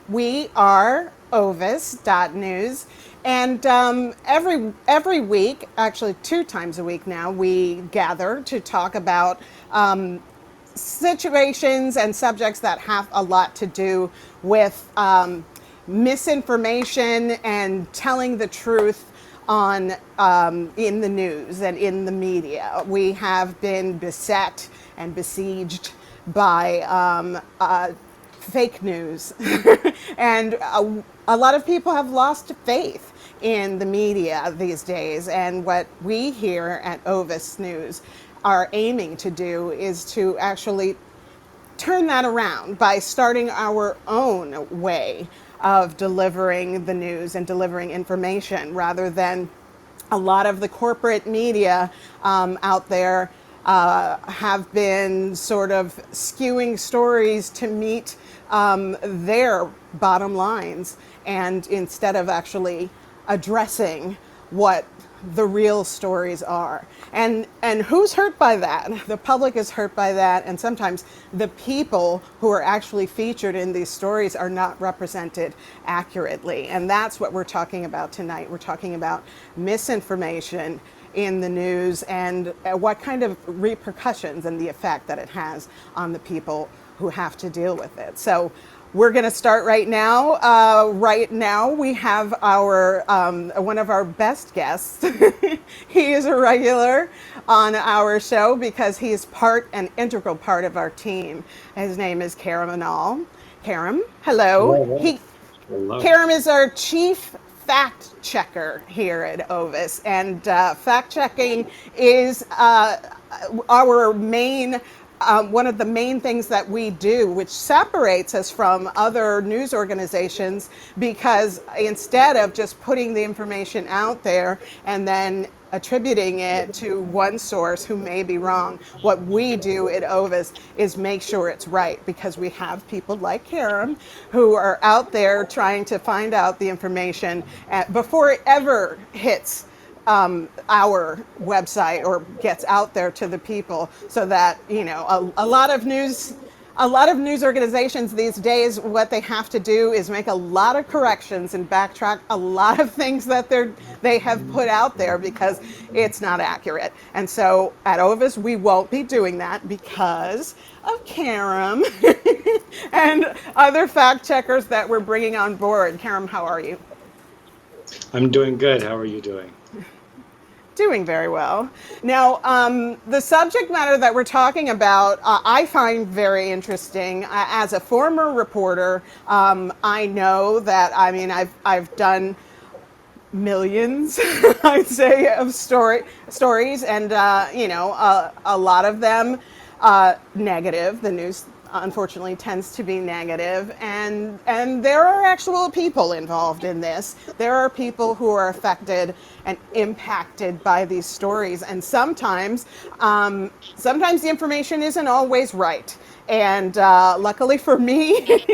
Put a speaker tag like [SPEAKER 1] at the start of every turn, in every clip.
[SPEAKER 1] We are Ovis.news, and every week, actually 2 times a week now, we gather to talk about situations and subjects that have a lot to do with misinformation and telling the truth on in the news and in the media. We have been beset and besieged by fake news, and a lot of people have lost faith in the media these days. And what we here at Ovis News are aiming to do is to actually turn that around by starting our own way of delivering the news and delivering information rather than a lot of the corporate media out there have been sort of skewing stories to meet their bottom lines, and instead of actually addressing what the real stories are. And who's hurt by that? The public is hurt by that, and sometimes the people who are actually featured in these stories are not represented accurately. And that's what we're talking about tonight. We're talking about misinformation in the news and what kind of repercussions and the effect that it has on the people who have to deal with it. So we're going to start right now. Right now, we have our one of our best guests. He is a regular on our show because he is an integral part of our team. His name is Karam Anal. Karam, hello.
[SPEAKER 2] Hello, hello.
[SPEAKER 1] Karam is our chief fact checker here at Ovis, and fact checking is our main one of the main things that we do, which separates us from other news organizations, because instead of just putting the information out there and then attributing it to one source who may be wrong, what we do at Ovis is make sure it's right, because we have people like Karen who are out there trying to find out the information before it ever hits our website or gets out there to the people, so that a lot of news organizations these days, what they have to do is make a lot of corrections and backtrack a lot of things that they have put out there because it's not accurate. And so at Ovis, we won't be doing that because of Karam and other fact checkers that we're bringing on board. Karam, how are you?
[SPEAKER 2] I'm doing good. How are you doing?
[SPEAKER 1] Doing very well. Now, the subject matter that we're talking about, I find very interesting. As a former reporter, I know that, I mean, I've done millions, I'd say, of stories, and a lot of them negative. The news, unfortunately, tends to be negative, and there are actual people involved in this. There are people who are affected and impacted by these stories, and sometimes the information isn't always right. And luckily for me,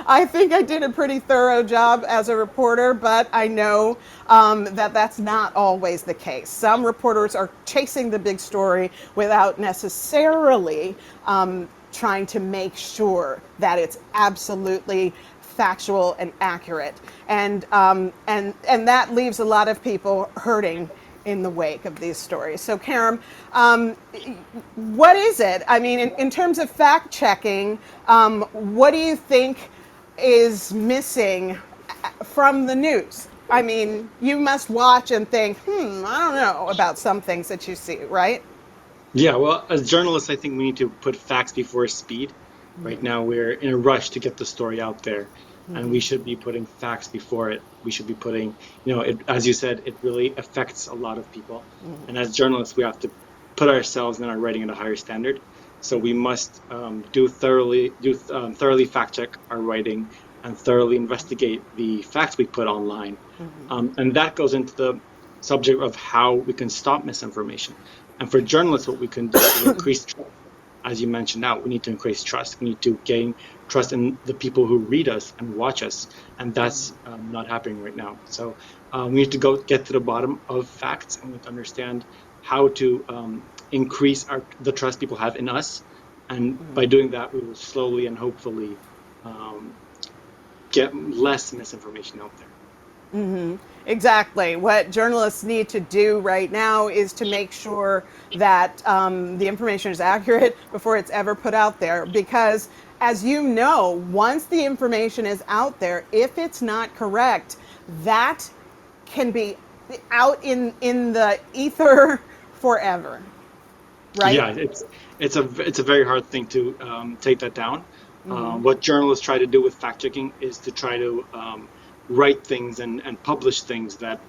[SPEAKER 1] I think I did a pretty thorough job as a reporter, but I know that that's not always the case. Some reporters are chasing the big story without necessarily trying to make sure that it's absolutely factual and accurate, and that leaves a lot of people hurting in the wake of these stories. So, Karam, what is it? I mean, in terms of fact checking, what do you think is missing from the news? I mean, you must watch and think, I don't know about some things that you see, right?
[SPEAKER 2] Yeah, well, as journalists, I think we need to put facts before speed. Right now, we're in a rush to get the story out there, and we should be putting facts before it. We should be putting, as you said, it really affects a lot of people. And as journalists, we have to put ourselves and our writing at a higher standard. So we must thoroughly fact check our writing and thoroughly investigate the facts we put online. And that goes into the subject of how we can stop misinformation. And for journalists, what we can do is increase trust. As you mentioned now, we need to increase trust. We need to gain trust in the people who read us and watch us. And that's not happening right now. So we need to get to the bottom of facts, and we need to understand how to increase the trust people have in us. And by doing that, we will slowly and hopefully um, get less misinformation out there.
[SPEAKER 1] Exactly. What journalists need to do right now is to make sure that the information is accurate before it's ever put out there. Because, as you know, once the information is out there, if it's not correct, that can be out in the ether forever, right?
[SPEAKER 2] Yeah, it's a very hard thing to take that down. What journalists try to do with fact checking is to try to write things and publish things that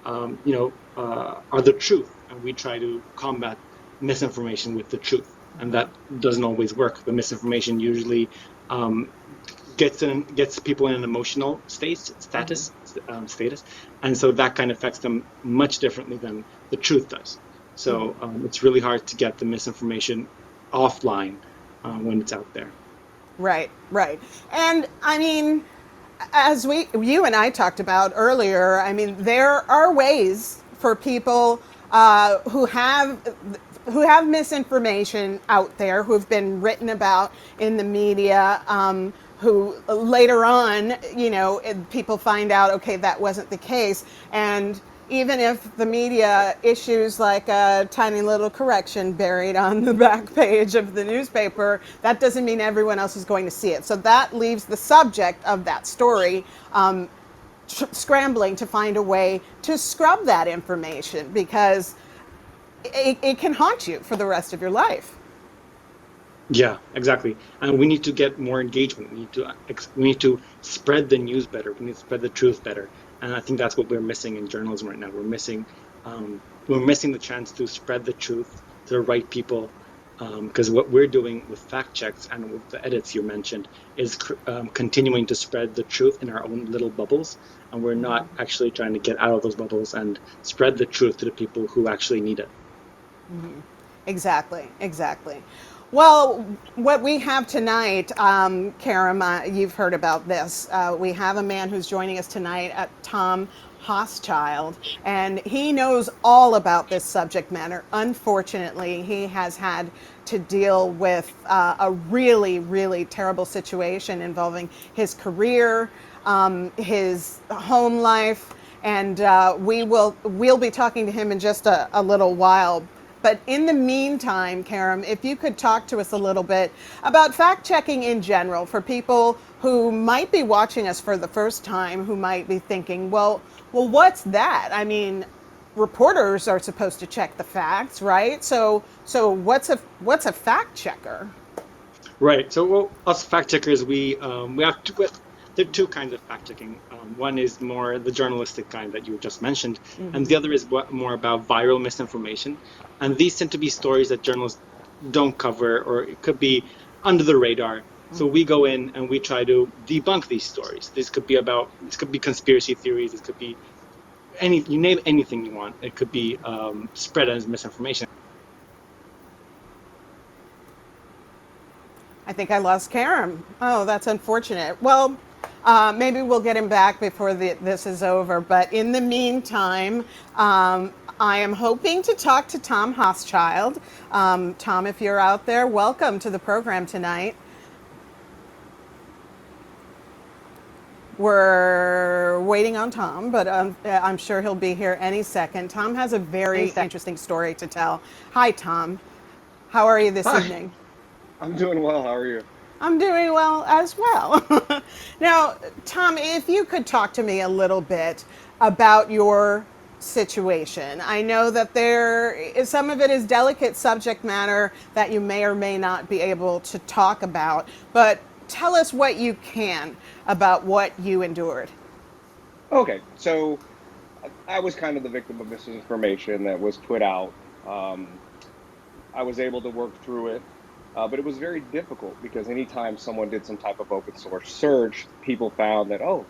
[SPEAKER 2] are the truth, and we try to combat misinformation with the truth, and that doesn't always work. The misinformation usually um, gets people in an emotional status, and so that kind of affects them much differently than the truth does. So it's really hard to get the misinformation offline when it's out there.
[SPEAKER 1] Right, right. And I mean, as you and I talked about earlier, I mean, there are ways for people who have misinformation out there, who've been written about in the media, who later on, people find out, okay, that wasn't the case, and even if the media issues like a tiny little correction buried on the back page of the newspaper, that doesn't mean everyone else is going to see it. So that leaves the subject of that story scrambling to find a way to scrub that information, because it can haunt you for the rest of your life.
[SPEAKER 2] Yeah, exactly. And we need to get more engagement. We need to spread the news better. We need to spread the truth better. And I think that's what we're missing in journalism right now. We're missing the chance to spread the truth to the right people. Because what we're doing with fact checks and with the edits you mentioned is continuing to spread the truth in our own little bubbles, and we're not actually trying to get out of those bubbles and spread the truth to the people who actually need it.
[SPEAKER 1] Exactly, exactly. Well, what we have tonight, Karam, you've heard about this. We have a man who's joining us tonight, Tom Hoschild, and he knows all about this subject matter. Unfortunately, he has had to deal with a really, really terrible situation involving his career, his home life, and we'll be talking to him in just a little while. But in the meantime, Karam, if you could talk to us a little bit about fact checking in general for people who might be watching us for the first time, who might be thinking, well, what's that? I mean, reporters are supposed to check the facts, right? So what's a fact checker?
[SPEAKER 2] Right. So, well, us fact checkers, we have there are two kinds of fact checking. One is more the journalistic kind that you just mentioned, and the other is more about viral misinformation. And these tend to be stories that journalists don't cover, or it could be under the radar. So we go in and we try to debunk these stories. This could be conspiracy theories. This could be you name anything you want. It could be spread as misinformation.
[SPEAKER 1] I think I lost Karam. Oh, that's unfortunate. Well, maybe we'll get him back before this is over. But in the meantime, I am hoping to talk to Tom Hoschild. Tom, if you're out there, welcome to the program tonight. We're waiting on Tom, but I'm sure he'll be here any second. Tom has a very interesting story to tell. Hi, Tom. How are you this
[SPEAKER 3] Hi,
[SPEAKER 1] evening?
[SPEAKER 3] I'm doing well. How are you?
[SPEAKER 1] I'm doing well as well. Now, Tom, if you could talk to me a little bit about your situation. I know that some of it is delicate subject matter that you may or may not be able to talk about, but tell us what you can about what you endured.
[SPEAKER 3] Okay, so I was kind of the victim of misinformation that was put out. Um, I was able to work through it, but it was very difficult because anytime someone did some type of open source search, people found that, oh,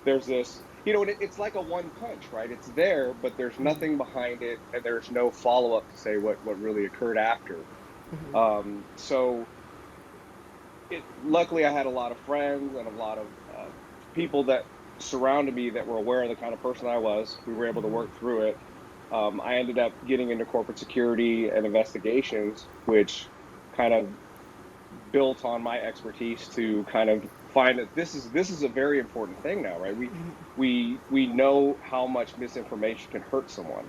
[SPEAKER 3] there's this, and it's like a one punch, right? It's there, but there's nothing behind it, and there's no follow up to say what really occurred after. So luckily, I had a lot of friends and a lot of people that surrounded me that were aware of the kind of person I was. We were able to work through it. I ended up getting into corporate security and investigations, which kind of built on my expertise to kind of find that this is a very important thing now, right? We know how much misinformation can hurt someone.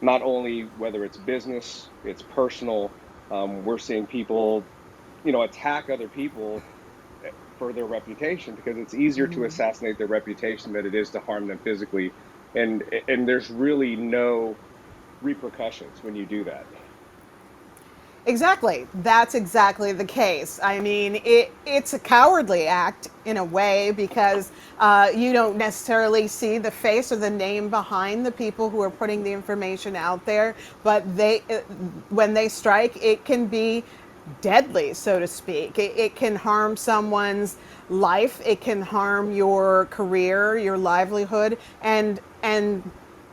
[SPEAKER 3] Not only whether it's business, it's personal. We're seeing people, attack other people for their reputation, because it's easier to assassinate their reputation than it is to harm them physically, and there's really no repercussions when you do that.
[SPEAKER 1] Exactly. That's exactly the case. I mean, it's a cowardly act in a way, because you don't necessarily see the face or the name behind the people who are putting the information out there. But when they strike, it can be deadly, so to speak. It can harm someone's life. It can harm your career, your livelihood, and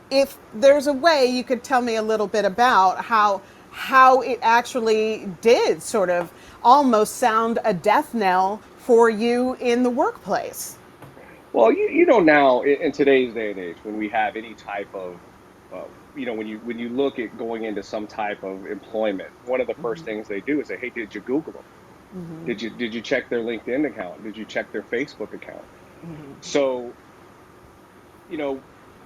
[SPEAKER 1] if there's a way you could tell me a little bit about how it actually did sort of almost sound a death knell for you in the workplace.
[SPEAKER 3] Well, now in today's day and age, when we have any type of, when you look at going into some type of employment, one of the first things they do is say, "Hey, did you Google them? Did you check their LinkedIn account? Did you check their Facebook account?" So, you know,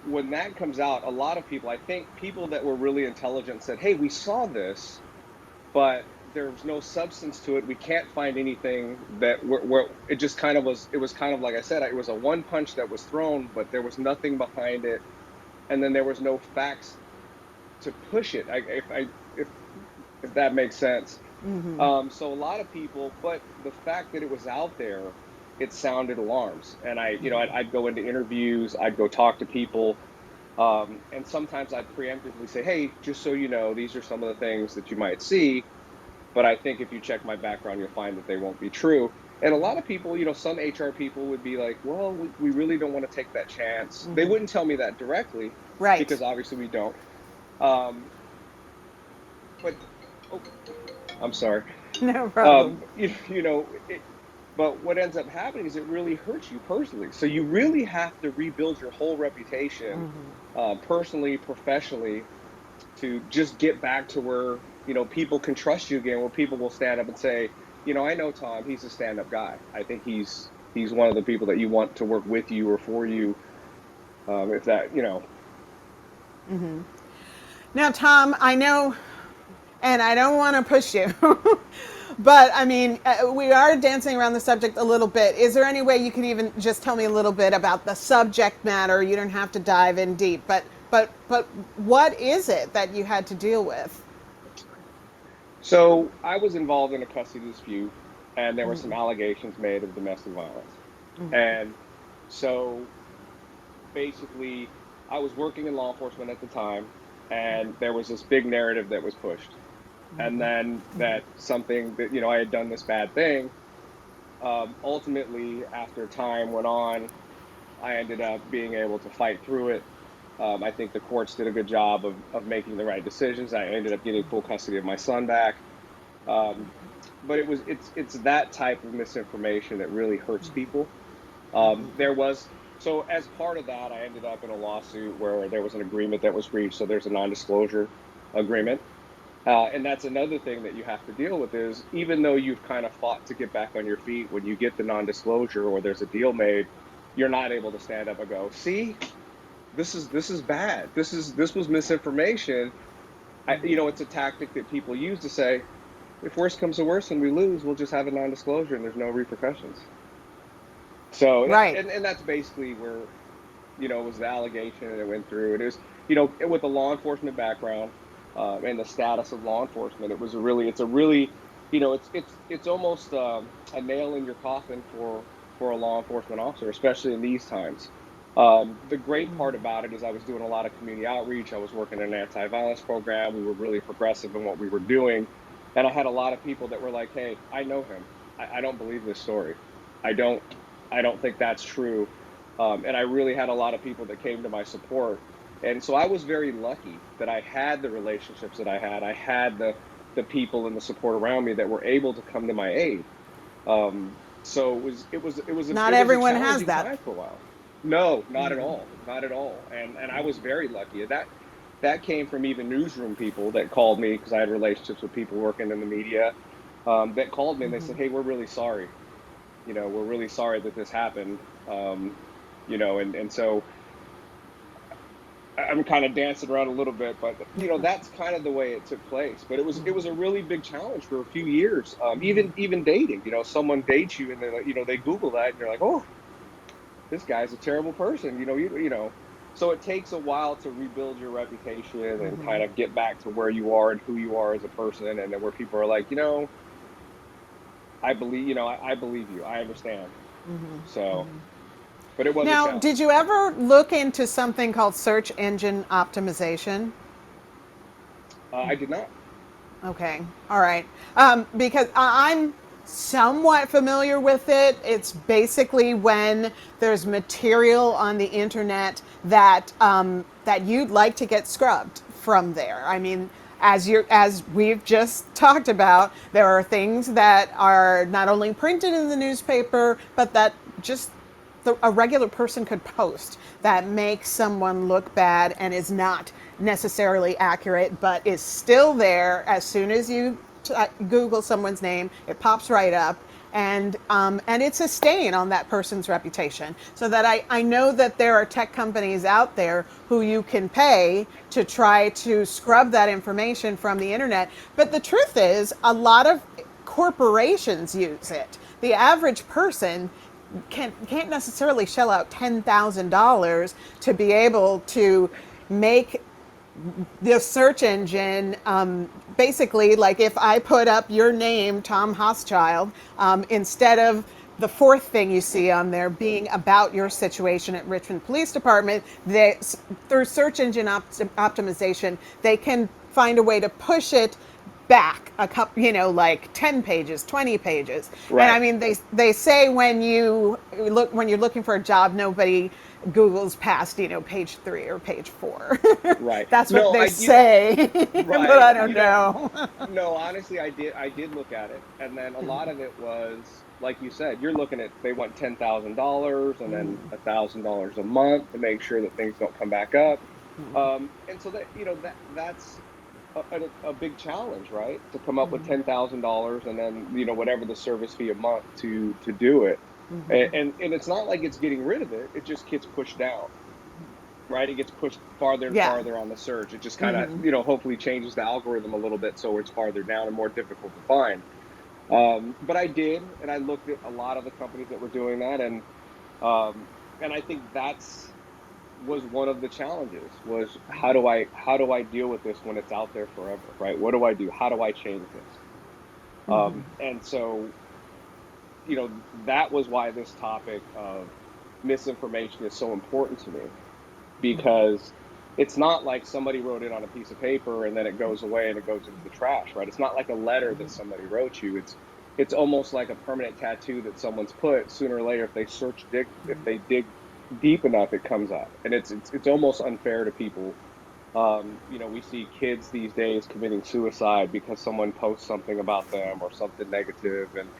[SPEAKER 3] when that comes out, a lot of people, I think people that were really intelligent said, "Hey, we saw this, but there's no substance to it. We can't find anything that where it just kind of was. It was kind of like I said, it was a one punch that was thrown, but there was nothing behind it, and then there was no facts to push it. If that makes sense. So a lot of people, but the fact that it was out there, it sounded alarms. And I'd go into interviews, I'd go talk to people, and sometimes I'd preemptively say, "Hey, just so you know, these are some of the things that you might see. But I think if you check my background, you'll find that they won't be true." And a lot of people, some HR people would be like, "Well, we really don't want to take that chance." They wouldn't tell me that directly,
[SPEAKER 1] Right.
[SPEAKER 3] because obviously we don't. Um, but oh, I'm sorry.
[SPEAKER 1] No problem.
[SPEAKER 3] But what ends up happening is it really hurts you personally. So you really have to rebuild your whole reputation, personally, professionally, to just get back to where, people can trust you again, where people will stand up and say, "I know Tom, he's a stand-up guy. I think he's one of the people that you want to work with you or for you." If that.
[SPEAKER 1] Now, Tom, I know, and I don't want to push you, but I mean, we are dancing around the subject a little bit. Is there any way you could even just tell me a little bit about the subject matter? You don't have to dive in deep, but what is it that you had to deal with?
[SPEAKER 3] So I was involved in a custody dispute, and there were some allegations made of domestic violence. And so basically, I was working in law enforcement at the time, and there was this big narrative that was pushed. And then that something that, I had done this bad thing. Ultimately, after time went on, I ended up being able to fight through it. I think the courts did a good job of making the right decisions. I ended up getting full custody of my son back. Um, but it's that type of misinformation that really hurts people. There was So as part of that, I ended up in a lawsuit where there was an agreement that was reached. So there's a non-disclosure agreement, and that's another thing that you have to deal with is, even though you've kind of fought to get back on your feet, when you get the non-disclosure or there's a deal made, you're not able to stand up and go, "See, this is bad. This was misinformation." It's a tactic that people use to say, if worse comes to worse and we lose, we'll just have a non-disclosure and there's no repercussions. So
[SPEAKER 1] Right.
[SPEAKER 3] and that's basically where, it was the allegation and it went through. It is, with a law enforcement background, and the status of law enforcement, it's a really, it's almost a nail in your coffin for a law enforcement officer, especially in these times. The great part about it is I was doing a lot of community outreach. I was working in an anti-violence program. We were really progressive in what we were doing. And I had a lot of people that were like, "Hey, I know him. I don't believe this story. I don't, I don't think that's true." And I really had a lot of people that came to my support. And so I was very lucky that I had the relationships that I had. I had the people and the support around me that were able to come to my aid. So
[SPEAKER 1] Not
[SPEAKER 3] it was a
[SPEAKER 1] everyone has
[SPEAKER 3] challenging
[SPEAKER 1] that.
[SPEAKER 3] time for a while. No, not at all, not at all. And I was very lucky. That came from even newsroom people that called me, because I had relationships with people working in the media, that called me and they said, "Hey, we're really sorry. we're really sorry that this happened. And so I'm kind of dancing around a little bit, but that's kind of the way it took place. But it was a really big challenge for a few years. Even dating, someone dates you and they're like, they Google that and you're like, oh, this guy's a terrible person. So it takes a while to rebuild your reputation and kind of get back to where you are and who you are as a person, and then where people are like, I believe, I believe you, I understand. So, but it was a
[SPEAKER 1] Now,
[SPEAKER 3] challenge.
[SPEAKER 1] did you ever look into something called search engine optimization?
[SPEAKER 3] I did not.
[SPEAKER 1] Okay, all right. Because I'm somewhat familiar with it. It's basically when there's material on the internet that you'd like to get scrubbed from there. I mean, as we've just talked about, there are things that are not only printed in the newspaper, but that just a regular person could post that makes someone look bad and is not necessarily accurate, but is still there. As soon as you Google someone's name, it pops right up, and it's a stain on that person's reputation. So that I know that there are tech companies out there who you can pay to try to scrub that information from the internet. But the truth is, a lot of corporations use it. The average person can't necessarily shell out $10,000 to be able to make the search engine, basically, like if I put up your name, Tom Hoschild, instead of the fourth thing you see on there being about your situation at Richmond Police Department, through search engine optimization, they can find a way to push it back a couple, like 10 pages, 20 pages. And I
[SPEAKER 3] Right.
[SPEAKER 1] mean, they say when you're looking for a job, nobody Google's past, page 3 or page 4.
[SPEAKER 3] Right.
[SPEAKER 1] That's what
[SPEAKER 3] No,
[SPEAKER 1] they say, but
[SPEAKER 3] right.
[SPEAKER 1] I don't know.
[SPEAKER 3] No, honestly, I did look at it. And then a lot of it was, like you said, you're looking at, they want $10,000 and then $1,000 a month to make sure that things don't come back up. And so that's a big challenge, right? To come up with $10,000 and then, whatever the service fee a month to do it. And it's not like it's getting rid of it. It just gets pushed down, right? It gets pushed farther and
[SPEAKER 1] Yeah.
[SPEAKER 3] farther on the search. It just kind of, hopefully changes the algorithm a little bit so it's farther down and more difficult to find. But I did, and I looked at a lot of the companies that were doing that, and I think that's was one of the challenges was how do I deal with this when it's out there forever, right? What do I do? How do I change this? And so, that was why this topic of misinformation is so important to me, because it's not like somebody wrote it on a piece of paper and then it goes away and it goes into the trash, right? It's not like a letter that somebody wrote you. It's almost like a permanent tattoo that someone's put. Sooner or later, if they dig deep enough, it comes up, and it's almost unfair to people. We see kids these days committing suicide because someone posts something about them or something negative, and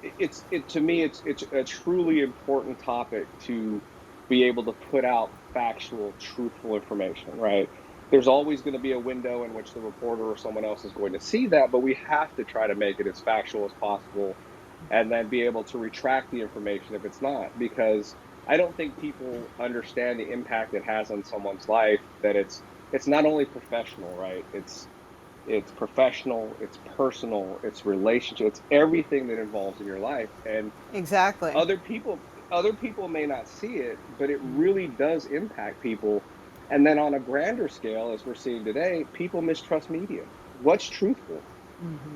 [SPEAKER 3] it to me it's a truly important topic to be able to put out factual, truthful information, right? There's always going to be a window in which the reporter or someone else is going to see that, but we have to try to make it as factual as possible and then be able to retract the information if it's not, because I don't think people understand the impact it has on someone's life, that it's not only professional, right? It's professional, it's personal, it's relationship, it's everything that involves in your life. And
[SPEAKER 1] Exactly.
[SPEAKER 3] other people may not see it, but it really does impact people. And then on a grander scale, as we're seeing today, people mistrust media. What's truthful?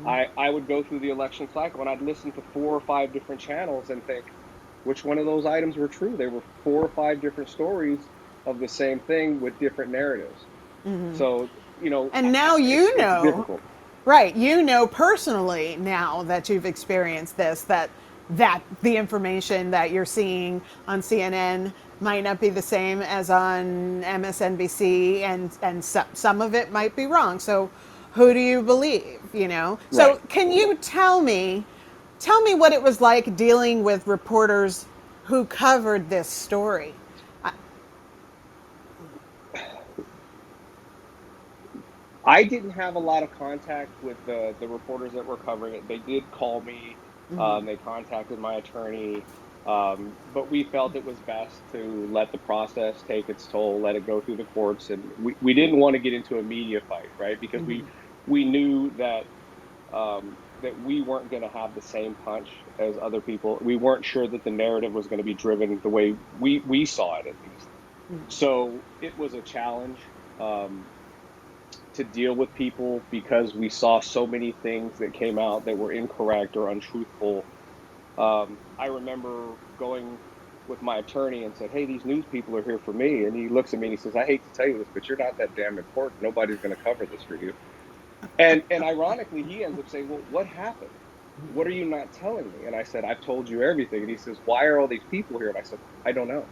[SPEAKER 3] I would go through the election cycle and I'd listen to 4 or 5 different channels and think, which one of those items were true? There were 4 or 5 different stories of the same thing with different narratives. So,
[SPEAKER 1] And now
[SPEAKER 3] it's difficult.
[SPEAKER 1] right, personally now that you've experienced this, that the information that you're seeing on CNN might not be the same as on MSNBC, and some of it might be wrong. So who do you believe, So
[SPEAKER 3] Right.
[SPEAKER 1] can you tell me what it was like dealing with reporters who covered this story?
[SPEAKER 3] I didn't have a lot of contact with the reporters that were covering it. They did call me They contacted my attorney, but we felt it was best to let the process take its toll, let it go through the courts, and we didn't want to get into a media fight, right? Because we knew that that we weren't going to have the same punch as other people. We weren't sure that the narrative was going to be driven the way we saw it, at least. So it was a challenge to deal with people because we saw so many things that came out that were incorrect or untruthful. I remember going with my attorney and said, "Hey, these news people are here for me." And he looks at me and he says, "I hate to tell you this, but you're not that damn important. Nobody's going to cover this for you." And ironically, he ends up saying, "Well, what happened? What are you not telling me?" And I said, "I've told you everything." And he says, "Why are all these people here?" And I said, "I don't know."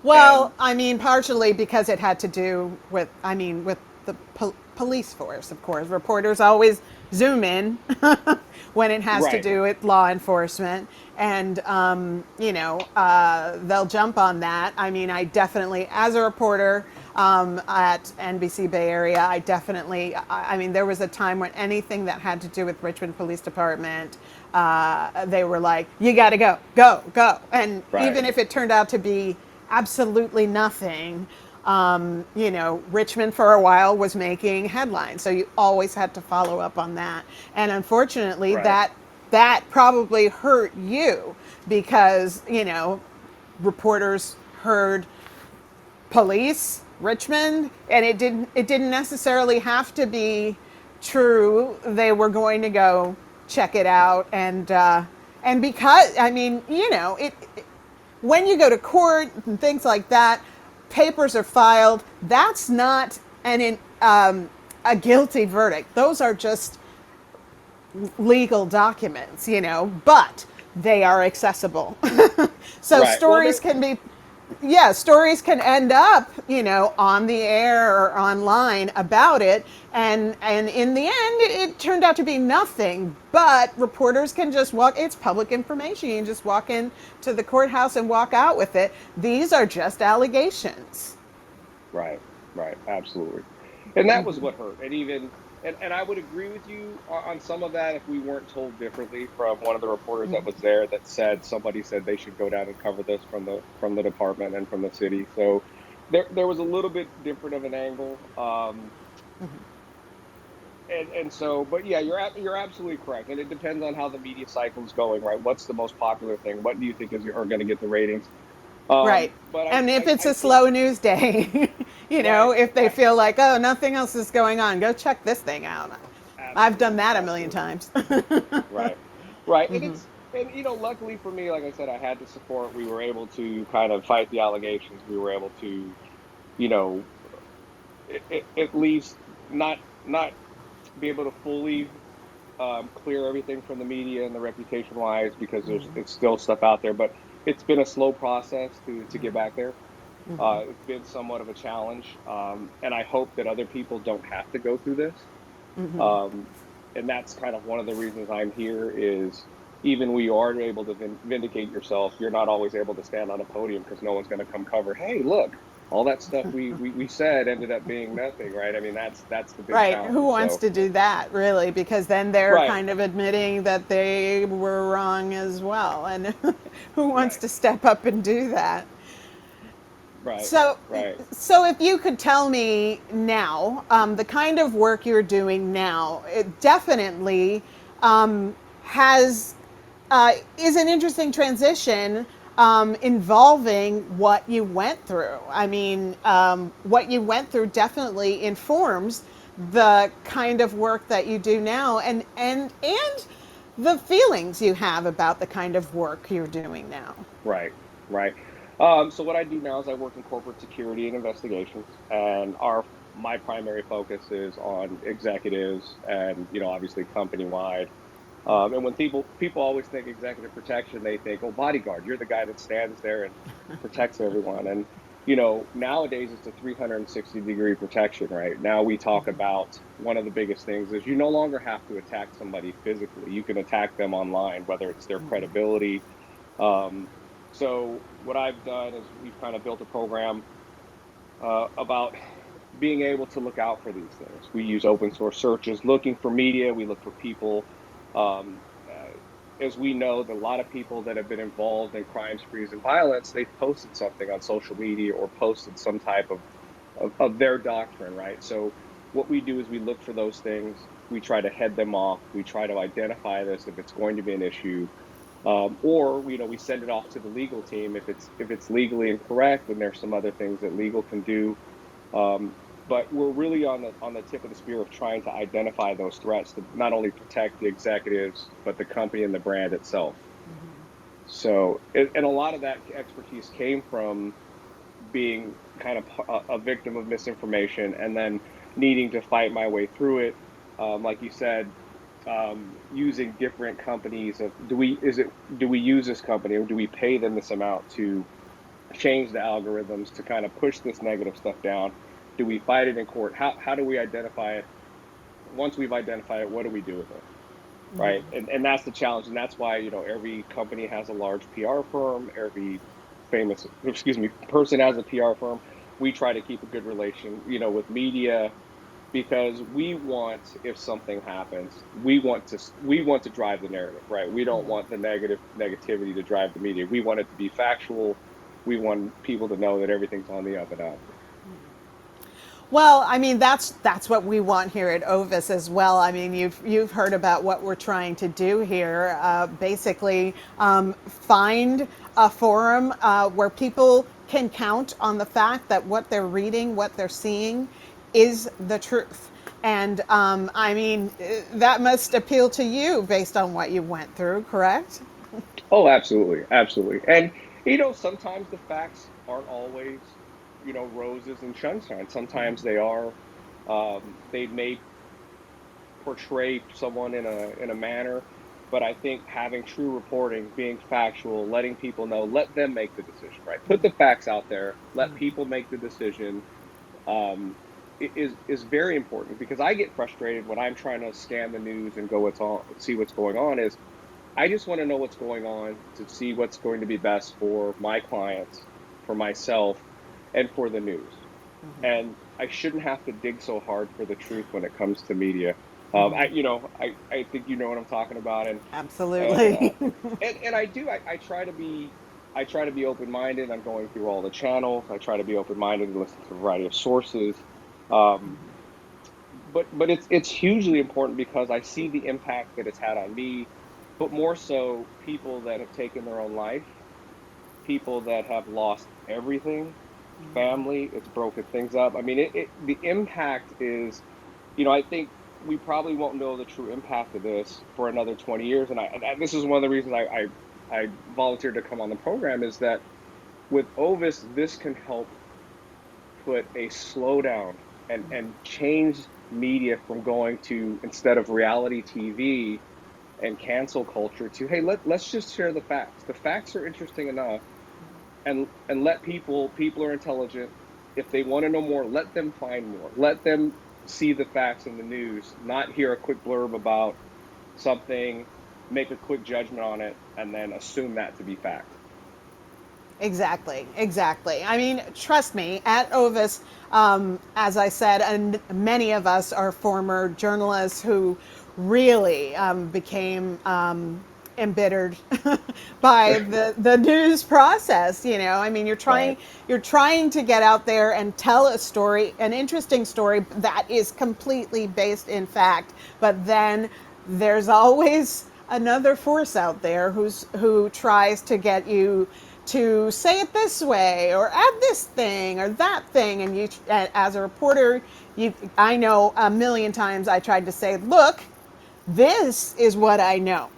[SPEAKER 1] Well,
[SPEAKER 3] And
[SPEAKER 1] I mean, partially because it had to do with, I mean, with the police force, of course. Reporters always zoom in when it has to
[SPEAKER 3] right,
[SPEAKER 1] do with law enforcement, and they'll jump on that. I mean, I definitely, as a reporter at NBC Bay Area, I mean, there was a time when anything that had to do with Richmond Police Department, they were like, "You got to go, go, go," and
[SPEAKER 3] right,
[SPEAKER 1] even if it turned out to be absolutely nothing. Richmond for a while was making headlines, so you always had to follow up on that. And unfortunately,
[SPEAKER 3] right,
[SPEAKER 1] that probably hurt you because reporters heard police, Richmond, and it didn't necessarily have to be true. They were going to go check it out, and because I mean, it when you go to court and things like that, papers are filed. That's not a guilty verdict. Those are just legal documents, but they are accessible. So
[SPEAKER 3] right. Well,
[SPEAKER 1] stories can be, yeah, stories can end up, on the air or online about it, and in the end, it turned out to be nothing. But reporters can just walk. It's public information. You can just walk in to the courthouse and walk out with it. These are just allegations.
[SPEAKER 3] right, right, absolutely. And that was what hurt. And even and I would agree with you on some of that if we weren't told differently from one of the reporters that was there that said somebody said they should go down and cover this from the department and from the city. So there was a little bit different of an angle. And so, but yeah, you're absolutely correct, and it depends on how the media cycle is going, right? What's the most popular thing? What do you think are going to get the ratings?
[SPEAKER 1] Right.
[SPEAKER 3] But
[SPEAKER 1] And if it's
[SPEAKER 3] I
[SPEAKER 1] a
[SPEAKER 3] think
[SPEAKER 1] slow news day,
[SPEAKER 3] right,
[SPEAKER 1] if they
[SPEAKER 3] right,
[SPEAKER 1] feel like, oh, nothing else is going on, go check this thing out. I've done
[SPEAKER 3] absolutely,
[SPEAKER 1] that a million
[SPEAKER 3] absolutely,
[SPEAKER 1] times.
[SPEAKER 3] right, right, and luckily for me, like I said, I had the support. We were able to kind of fight the allegations. We were able to, you know, at least not be able to fully clear everything from the media and the reputation wise because it's still stuff out there. But it's been a slow process to get back there. It's been somewhat of a challenge, and I hope that other people don't have to go through this. Um, and that's kind of one of the reasons I'm here is even when you are able to vindicate yourself, you're not always able to stand on a podium because no one's going to come cover. Hey, look, all that stuff we said ended up being nothing, right? I mean, that's the big
[SPEAKER 1] Right. Who
[SPEAKER 3] challenge.
[SPEAKER 1] wants
[SPEAKER 3] So
[SPEAKER 1] to do that, really? Because then they're
[SPEAKER 3] right,
[SPEAKER 1] kind of admitting that they were wrong as well. And who wants
[SPEAKER 3] right,
[SPEAKER 1] to step up and do that?
[SPEAKER 3] right,
[SPEAKER 1] So,
[SPEAKER 3] right.
[SPEAKER 1] so if you could tell me now, the kind of work you're doing now, it definitely has is an interesting transition involving what you went through. I mean, what you went through definitely informs the kind of work that you do now, and the feelings you have about the kind of work you're doing now.
[SPEAKER 3] Right, right. So what I do now is I work in corporate security and investigations, and our my primary focus is on executives and obviously company wide. And when people always think executive protection, they think, oh, bodyguard, you're the guy that stands there and protects everyone. And nowadays it's a 360-degree protection, right? Now we talk about one of the biggest things is you no longer have to attack somebody physically. You can attack them online, whether it's their credibility. Um, so what I've done is we've kind of built a program about being able to look out for these things. We use open source searches, looking for media. We look for people. Um, as we know, that a lot of people that have been involved in crime sprees and violence, they've posted something on social media or posted some type of their doctrine, right? So what we do is we look for those things, we try to head them off, we try to identify this if it's going to be an issue, or we send it off to the legal team if it's legally incorrect, then there's some other things that legal can do. But we're really on the tip of the spear of trying to identify those threats to not only protect the executives but the company and the brand itself. So, and a lot of that expertise came from being kind of a victim of misinformation and then needing to fight my way through it. Like you said, using different companies of do we use this company or do we pay them this amount to change the algorithms to kind of push this negative stuff down? Do we fight it in court? How do we identify it? Once we've identified it, what do we do with it? Right. And that's the challenge. And that's why, every company has a large PR firm, every person has a PR firm. We try to keep a good relation, with media because we want, if something happens, we want to drive the narrative, right? We don't want the negativity to drive the media. We want it to be factual. We want people to know that everything's on the up and up.
[SPEAKER 1] Well, I mean, that's what we want here at Ovis as well. I mean, you've heard about what we're trying to do here. Basically, find a forum where people can count on the fact that what they're reading, what they're seeing, is the truth. And I mean, that must appeal to you based on what you went through, correct?
[SPEAKER 3] Oh, absolutely, absolutely. And sometimes the facts aren't always, roses and sunshine. Sometimes they are. They may portray someone in a manner, but I think having true reporting, being factual, letting people know, let them make the decision, right? Put the facts out there, let people make the decision. Is very important because I get frustrated when I'm trying to scan the news and see what's going on. Is I just want to know what's going on to see what's going to be best for my clients, for myself, and for the news. And I shouldn't have to dig so hard for the truth when it comes to media. I think you know what I'm talking about, and
[SPEAKER 1] Absolutely.
[SPEAKER 3] and I do. I try to be. I try to be open-minded. I'm going through all the channels. I try to be open-minded and listen to a variety of sources. Um, but it's hugely important because I see the impact that it's had on me, but more so people that have taken their own life, people that have lost everything, family, it's broken things up. I mean, the impact is, I think we probably won't know the true impact of this for another 20 years. And this is one of the reasons I volunteered to come on the program is that with Ovis, this can help put a slowdown and change media from going to, instead of reality TV and cancel culture, to, hey, let's just share the facts. The facts are interesting enough, and let people are intelligent. If they want to know more, let them find more. Let them see the facts in the news, not hear a quick blurb about something, make a quick judgment on it, and then assume that to be fact.
[SPEAKER 1] Exactly, exactly. I mean, trust me, at Ovis, as I said, and many of us are former journalists who really became embittered by the news process. I mean,
[SPEAKER 3] Right.
[SPEAKER 1] you're trying to get out there and tell a story, an interesting story that is completely based in fact, but then there's always another force out there who tries to get you to say it this way or add this thing or that thing, and you, as a reporter, I know a million times I tried to say, look, this is what I know.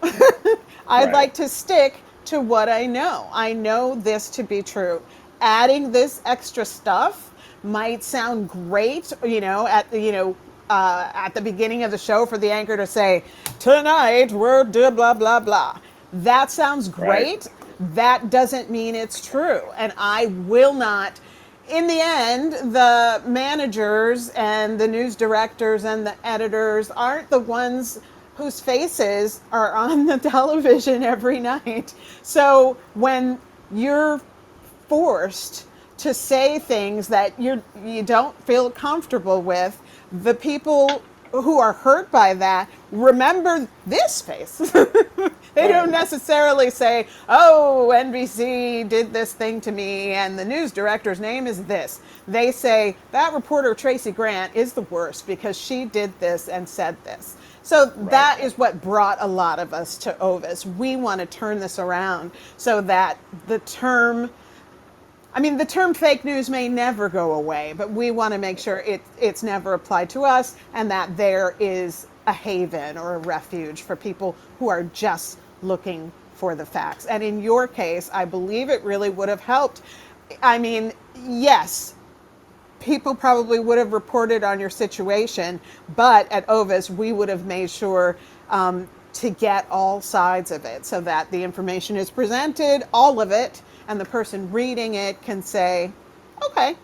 [SPEAKER 1] I'd
[SPEAKER 3] Right.
[SPEAKER 1] like to stick to what I know. I know this to be true. Adding this extra stuff might sound great, at the beginning of the show for the anchor to say, tonight we're blah, blah, blah. That sounds
[SPEAKER 3] Right.
[SPEAKER 1] great. That doesn't mean it's true. And I will not, in the end, the managers and the news directors and the editors aren't the ones whose faces are on the television every night. So when you're forced to say things that you don't feel comfortable with, the people who are hurt by that remember this face. They don't necessarily say, oh, NBC did this thing to me and the news director's name is this. They say, that reporter Tracy Grant is the worst because she did this and said this. So that is what brought a lot of us to Ovis. We want to turn this around so that the term fake news may never go away, but we want to make sure it's never applied to us and that there is a haven or a refuge for people who are just looking for the facts. And in your case, I believe it really would have helped. I mean, yes, people probably would have reported on your situation, but at Ovis, we would have made sure to get all sides of it so that the information is presented, all of it, and the person reading it can say, okay,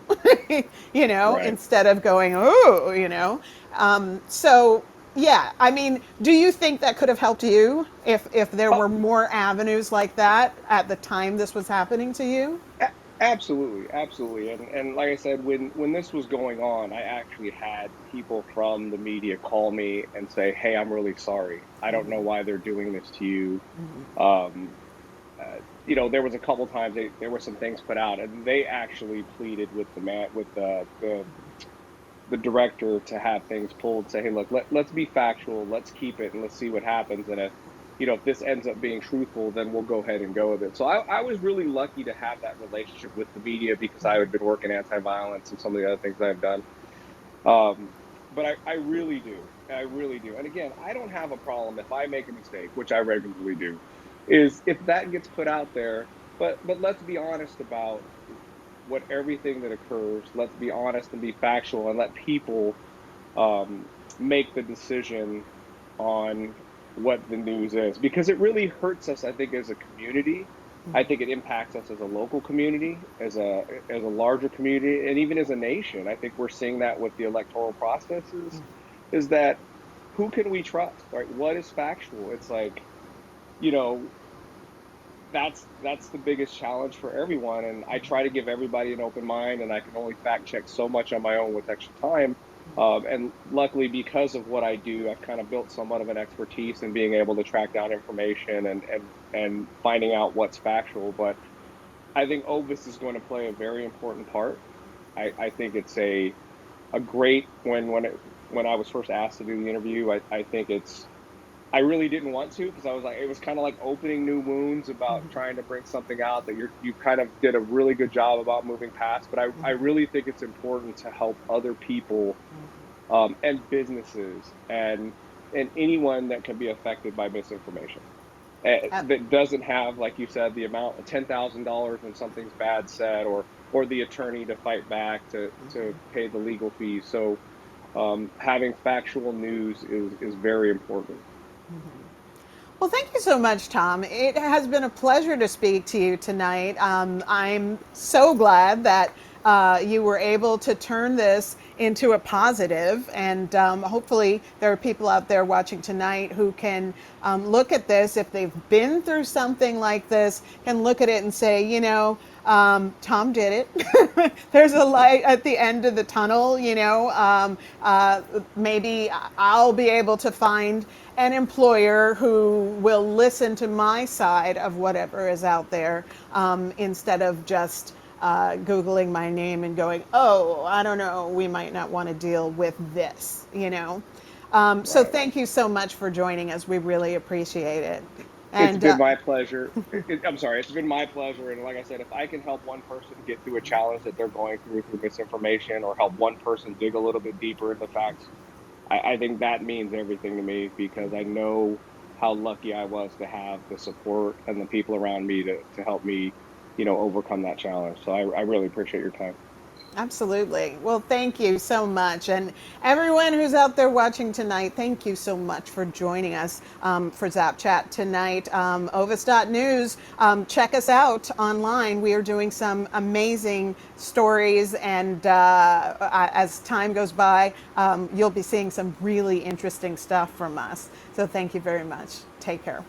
[SPEAKER 1] instead of going, oh. So, yeah, I mean, do you think that could have helped you if there were more avenues like that at the time this was happening to you?
[SPEAKER 3] Absolutely, absolutely. And like I said, when this was going on, I actually had people from the media call me and say, "Hey, I'm really sorry. I don't know why they're doing this to you." Um, there was a couple times there were some things put out, and they actually pleaded with the director to have things pulled. Say, "Hey, look, let's be factual. Let's keep it, and let's see what happens. And if this ends up being truthful, then we'll go ahead and go with it." So I was really lucky to have that relationship with the media because I had been working anti-violence and some of the other things I've done. But I really do. I really do. And again, I don't have a problem if I make a mistake, which I regularly do, is if that gets put out there. But let's be honest about what everything that occurs. Let's be honest and be factual and let people um, make the decision on what the news is because it really hurts us. I think as a community, I think it impacts us as a local community, as a larger community, and even as a nation. I think we're seeing that with the electoral processes, is that who can we trust, right? What is factual? It's like, you know, that's the biggest challenge for everyone. And I try to give everybody an open mind, and I can only fact check so much on my own with extra time. And luckily, because of what I do, I've kind of built somewhat of an expertise in being able to track down information and finding out what's factual. But I think Ovis is going to play a very important part. I think it's a great when I was first asked to do the interview. I think I really didn't want to because I was like, it was kind of like opening new wounds about trying to bring something out that you kind of did a really good job about moving past. But I really think it's important to help other people and businesses and anyone that can be affected by misinformation. That doesn't have, like you said, the amount of $10,000 when something's bad said, or the attorney to fight back to pay the legal fees. So having factual news is very important.
[SPEAKER 1] Well, thank you so much, Tom. It has been a pleasure to speak to you tonight. I'm so glad that you were able to turn this into a positive, and hopefully there are people out there watching tonight who can look at this, if they've been through something like this, can look at it and say, Tom did it. There's a light at the end of the tunnel, maybe I'll be able to find an employer who will listen to my side of whatever is out there instead of just Googling my name and going, oh, I don't know, we might not want to deal with this. So thank you so much for joining us. We really appreciate it.
[SPEAKER 3] It's
[SPEAKER 1] And
[SPEAKER 3] been my pleasure. I'm sorry, it's been my pleasure. And like I said, if I can help one person get through a challenge that they're going through misinformation, or help one person dig a little bit deeper into facts, I think that means everything to me because I know how lucky I was to have the support and the people around me to help me, overcome that challenge. So I really appreciate your time.
[SPEAKER 1] absolutely. Well, thank you so much. And everyone who's out there watching tonight, thank you so much for joining us for ZapChat tonight. Ovis.news. Check us out online. We are doing some amazing stories. And as time goes by, you'll be seeing some really interesting stuff from us. So thank you very much. Take care.